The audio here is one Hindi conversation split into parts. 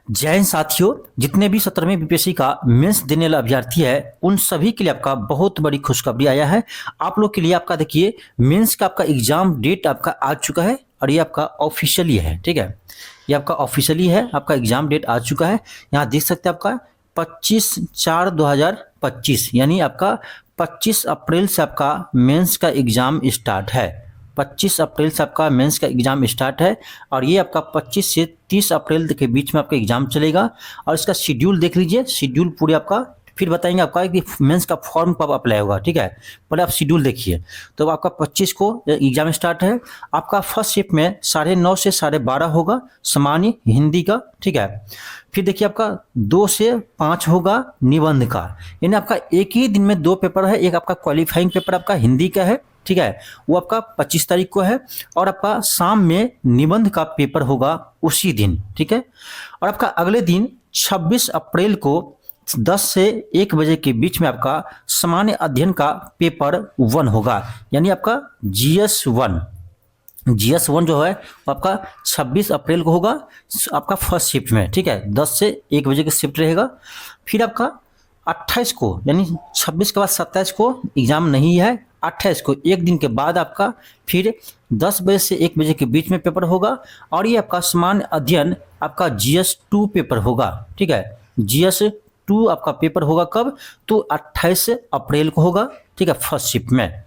जय हिंद साथियों, जितने भी 17वीं बीपीएससी का मेंस देने वाला अभ्यर्थी है उन सभी के लिए आपका बहुत बड़ी खुशखबरी आया है। आप लोग के लिए आपका देखिए मेंस का आपका एग्जाम डेट आपका आ चुका है और ये आपका ऑफिशियली है। ठीक है, ये आपका ऑफिशियली है, आपका एग्जाम डेट आ चुका है। यहाँ देख सकते हैं आपका 25/4/2025 यानी आपका 25 अप्रैल से आपका मेंस का एग्जाम स्टार्ट है। 25 अप्रैल से आपका मेंस का एग्जाम स्टार्ट है और ये आपका 25 से 30 अप्रैल के बीच में आपका एग्जाम चलेगा। और इसका शेड्यूल देख लीजिए, शेड्यूल पूरे आपका फिर बताएंगे आपका कि मेंस का फॉर्म कब अप्लाई होगा। ठीक है, पहले आप शेड्यूल देखिए। तो आपका 25 को एग्जाम स्टार्ट है। आपका फर्स्ट शिफ्ट में 9:30 से 12:30 होगा सामान्य हिंदी का। ठीक है, फिर देखिए आपका 2 से 5 होगा निबंध का, यानी आपका एक ही दिन में 2 पेपर है। एक आपका क्वालिफाइंग पेपर आपका हिंदी का है, ठीक है, वो आपका 25 तारीख को है। और आपका शाम में निबंध का पेपर होगा उसी दिन। ठीक है, और आपका अगले दिन 26 अप्रैल को 10 से 1 बजे के बीच में आपका सामान्य अध्ययन का पेपर 1 होगा, यानी आपका GS1 जो है वो आपका 26 अप्रैल को होगा आपका फर्स्ट शिफ्ट में। ठीक है, 10 से 1 बजे का शिफ्ट रहेगा। फिर आपका 28 को यानी 26 के बाद 27 को एग्जाम नहीं है। 28 को एक दिन के बाद आपका फिर 10 बजे से 1 बजे के बीच में पेपर होगा और ये आपका सामान्य अध्ययन आपका GS2 पेपर होगा। ठीक है, GS2 आपका पेपर होगा कब, तो 28 अप्रैल को होगा। ठीक है, फर्स्ट शिफ्ट में।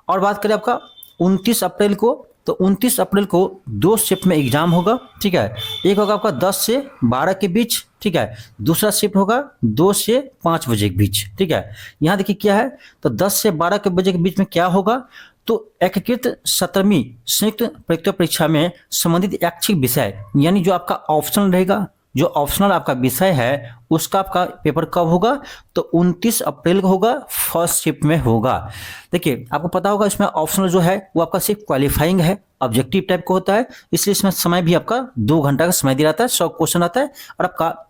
और बात करें आपका 29 अप्रैल को, तो 29 अप्रैल को 2 शिफ्ट में एग्जाम होगा। ठीक है, एक होगा आपका 10 से 12 के बीच। ठीक है, दूसरा शिफ्ट होगा 2 से 5 बजे के बीच। ठीक है, यहाँ देखिए क्या है, तो 10 से 12 के बजे के बीच में क्या होगा, तो एकीकृत 17वीं संयुक्त प्रवेशिका परीक्षा में संबंधित ऐच्छिक विषय यानी जो आपका ऑप्शनल रहेगा, जो ऑप्शनल आपका विषय है उसका आपका पेपर कब होगा, तो 29 अप्रैल को होगा, फर्स्ट शिफ्ट में होगा। देखिए आपको पता होगा इसमें ऑप्शनल जो है वो आपका सिर्फ क्वालिफाइंग है, ऑब्जेक्टिव टाइप का होता है, इसलिए इसमें समय भी आपका 2 घंटा का समय दिया रहता है। 100 क्वेश्चन आता है और आपका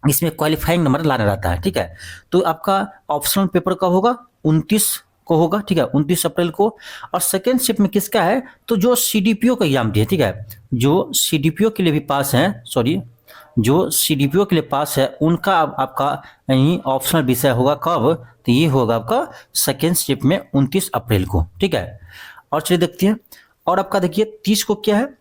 इसमें क्वालिफाइंग नंबर लाना रहता है। ठीक है, तो आपका ऑप्शनल पेपर कब होगा, 29 को होगा। ठीक है, 29 अप्रैल को। और सेकेंड शिफ्ट में किसका है, तो जो CDPO का एग्जाम दिए, ठीक है, जो CDPO के लिए भी पास है, जो CDPO के लिए पास है उनका आपका यही ऑप्शनल विषय होगा कब, तो ये होगा आपका सेकेंड शिफ्ट में 29 अप्रैल को। ठीक है, और चलिए देखते हैं। और आपका देखिए 30 को क्या है,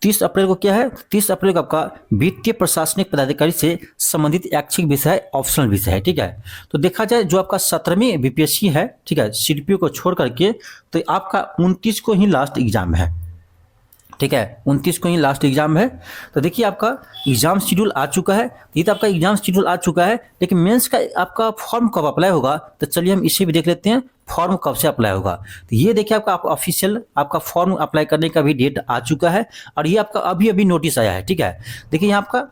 30 अप्रैल को क्या है, 30 अप्रैल को आपका वित्तीय प्रशासनिक पदाधिकारी से संबंधित ऐच्छिक विषय ऑप्शनल विषय है। ठीक है, तो देखा जाए जो आपका 17वीं बीपीएससी है, ठीक है, CDPO को छोड़ करके, तो आपका 29 को ही लास्ट एग्जाम है। ठीक है, 29 को ही लास्ट एग्जाम है। तो देखिए आपका एग्जाम शेड्यूल आ चुका है, ये तो आपका एग्जाम शेड्यूल आ चुका है, लेकिन मेंस का आपका फॉर्म कब अप्लाई होगा, तो चलिए हम इसे भी देख लेते हैं, फॉर्म कब से अप्लाई होगा। तो ये देखिए आपका ऑफिशियल आपका फॉर्म अप्लाई करने का भी डेट आ चुका है और ये आपका अभी नोटिस आया है। ठीक है, देखिए यहाँ आपका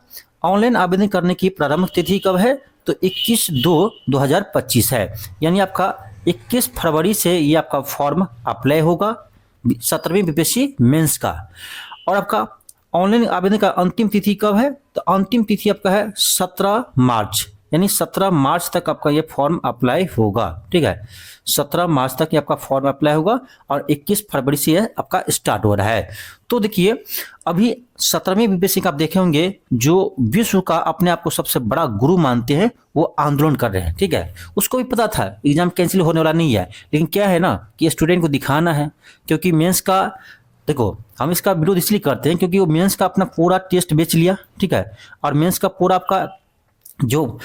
ऑनलाइन आवेदन करने की प्रारंभिक तिथि कब है, तो 21/2/2025 है, यानी आपका 21 फरवरी से ये आपका फॉर्म अप्लाई होगा 17वीं बीपीएससी मेंस का। और आपका ऑनलाइन आवेदन का अंतिम तिथि कब है, तो अंतिम तिथि आपका है 17 मार्च, यानी 17 मार्च तक आपका ये फॉर्म अप्लाई होगा। ठीक है, 17 मार्च तक ये आपका फॉर्म अप्लाई होगा और 21 फरवरी से ये आपका स्टार्ट हो रहा है। तो देखिए अभी 17वीं बीपीएससी का आप देखे होंगे जो विश्व का अपने आप को सबसे बड़ा गुरु मानते हैं वो आंदोलन कर रहे हैं। ठीक है, उसको भी पता था एग्जाम कैंसिल होने वाला नहीं है, लेकिन क्या है ना कि स्टूडेंट को दिखाना है, क्योंकि मेंस का देखो हम इसका विरोध इसलिए करते हैं क्योंकि वो मेंस का अपना पूरा टेस्ट बेच लिया। ठीक है, और मेंस का पूरा आपका जो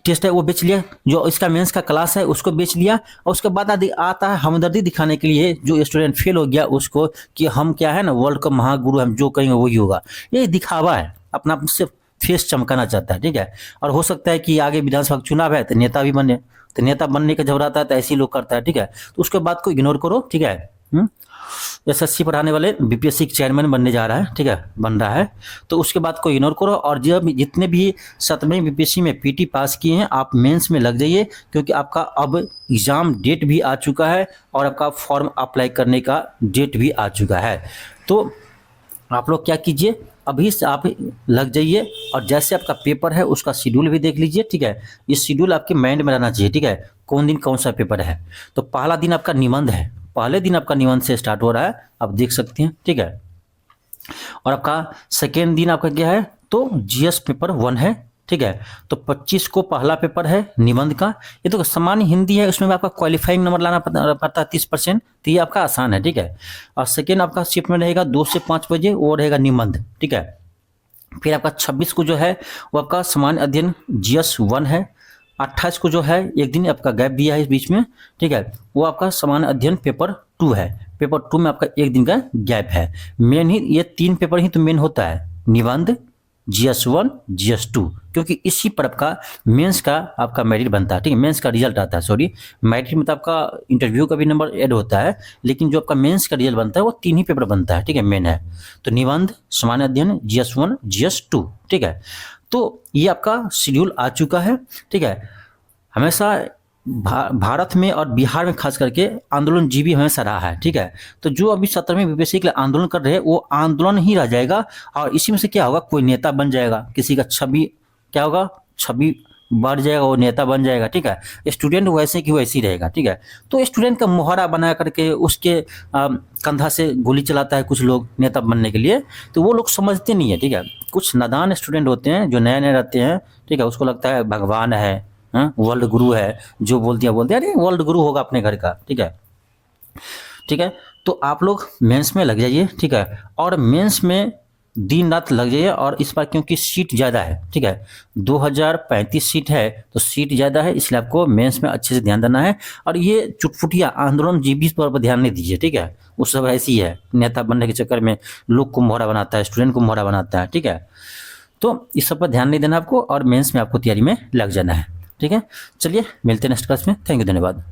टेस्ट है वो बेच लिया, जो इसका मेंस का क्लास है उसको बेच लिया, और उसके बाद आता है हमदर्दी दिखाने के लिए जो स्टूडेंट फेल हो गया उसको कि हम क्या है ना वर्ल्ड का महागुरु, हम जो कहेंगे वही होगा। ये दिखावा है, अपना सिर्फ फेस चमकाना चाहता है। ठीक है, और हो सकता है कि आगे विधानसभा चुनाव है तो नेता भी बने, तो नेता बनने का जब रहता है तो ऐसे ही लोग करता है। ठीक है, तो उसके बाद को इग्नोर करो। ठीक है, SSC पढ़ाने वाले बीपीएससी के चेयरमैन बनने जा रहा है। ठीक है, बन रहा है, तो उसके बाद को इग्नोर करो। और जब जितने भी 17वीं बीपीएससी में पीटी पास किए हैं आप मेंस में लग जाइए, क्योंकि आपका अब एग्जाम डेट भी आ चुका है और आपका फॉर्म अप्लाई करने का डेट भी आ चुका है। तो आप लोग क्या कीजिए, अभी से आप लग जाइए और जैसे आपका पेपर है उसका शेड्यूल भी देख लीजिए। ठीक है, ये शेड्यूल आपके माइंड में रहना चाहिए। ठीक है, कौन दिन कौन सा पेपर है। तो पहला दिन आपका निबंध है, पहले दिन आपका निबंध से स्टार्ट हो रहा है, आप देख सकते हैं। ठीक है, और आपका सेकेंड दिन आपका क्या है, तो जीएस पेपर 1 है, ठीक है। तो 25 को पहला पेपर है निबंध का, ये तो सामान्य हिंदी है, उसमें भी आपका क्वालिफाइंग नंबर लाना पड़ता है 30%, तो ये आपका आसान है, ठीक है। और सेकेंड आपका शिफ्ट में रहेगा 2 से 5 बजे, वो रहेगा निबंध, ठीक है। फिर आपका 26 को जो है वो आपका सामान्य अध्ययन जीएस 1 है। 28 को जो है एक दिन आपका गैप दिया है इस बीच में, ठीक है, वो आपका सामान्य अध्ययन पेपर 2 है। पेपर 2 में आपका एक दिन का गैप है। मेन ही ये 3 पेपर ही तो मेन होता है, निबंध, जीएस 1, जीएस 2, क्योंकि इसी पर आपका मेंस का आपका मेरिट बनता है, ठीक है, मेंस का रिजल्ट आता है, सॉरी मेरिट में तो आपका इंटरव्यू का भी नंबर ऐड होता है, लेकिन जो आपका मेंस का रिजल्ट बनता है वो 3 ही पेपर बनता है, ठीक है, मेन है। तो निबंध, सामान्य अध्ययन, जीएस 1, जीएस 2, ठीक है। तो ये आपका शेड्यूल आ चुका है, ठीक है। हमेशा भारत में और बिहार में खास करके आंदोलन जीवी हमेशा रहा है, ठीक है। तो जो अभी 17वीं बीपीएससी के लिए आंदोलन कर रहे हैं वो आंदोलन ही रह जाएगा, और इसी में से क्या होगा, कोई नेता बन जाएगा, किसी का छवि क्या होगा, छवि बढ़ जाएगा, वो नेता बन जाएगा, ठीक है। स्टूडेंट वैसे की वैसे ही रहेगा, ठीक है। तो स्टूडेंट का मोहरा बना करके उसके कंधा से गोली चलाता है कुछ लोग नेता बनने के लिए, तो वो लोग समझते नहीं है, ठीक है। कुछ नादान स्टूडेंट होते हैं जो नए नए रहते हैं, ठीक है, उसको लगता है भगवान है, वर्ल्ड गुरु है, जो बोलते हैं अरे वर्ल्ड गुरु होगा अपने घर का, ठीक है, ठीक है। तो आप लोग मेंस में लग जाइए, ठीक है, और मेंस में दिन रात लग जाइए। और इस बार क्योंकि सीट ज़्यादा है, ठीक है, 2035 सीट है, तो सीट ज़्यादा है, इसलिए आपको मेंस में अच्छे से ध्यान देना है। और ये चुटपुटिया आंदोलन जीबी पर ध्यान नहीं दीजिए, ठीक है, वो सब ऐसी है, नेता बनने के चक्कर में लोग को मोहरा बनाता है, स्टूडेंट को मोहरा बनाता है, ठीक है। तो इस सब पर ध्यान नहीं देना आपको, और मेंस में आपको तैयारी में लग जाना है, ठीक है। चलिए मिलते हैं नेक्स्ट क्लास में, थैंक यू, धन्यवाद।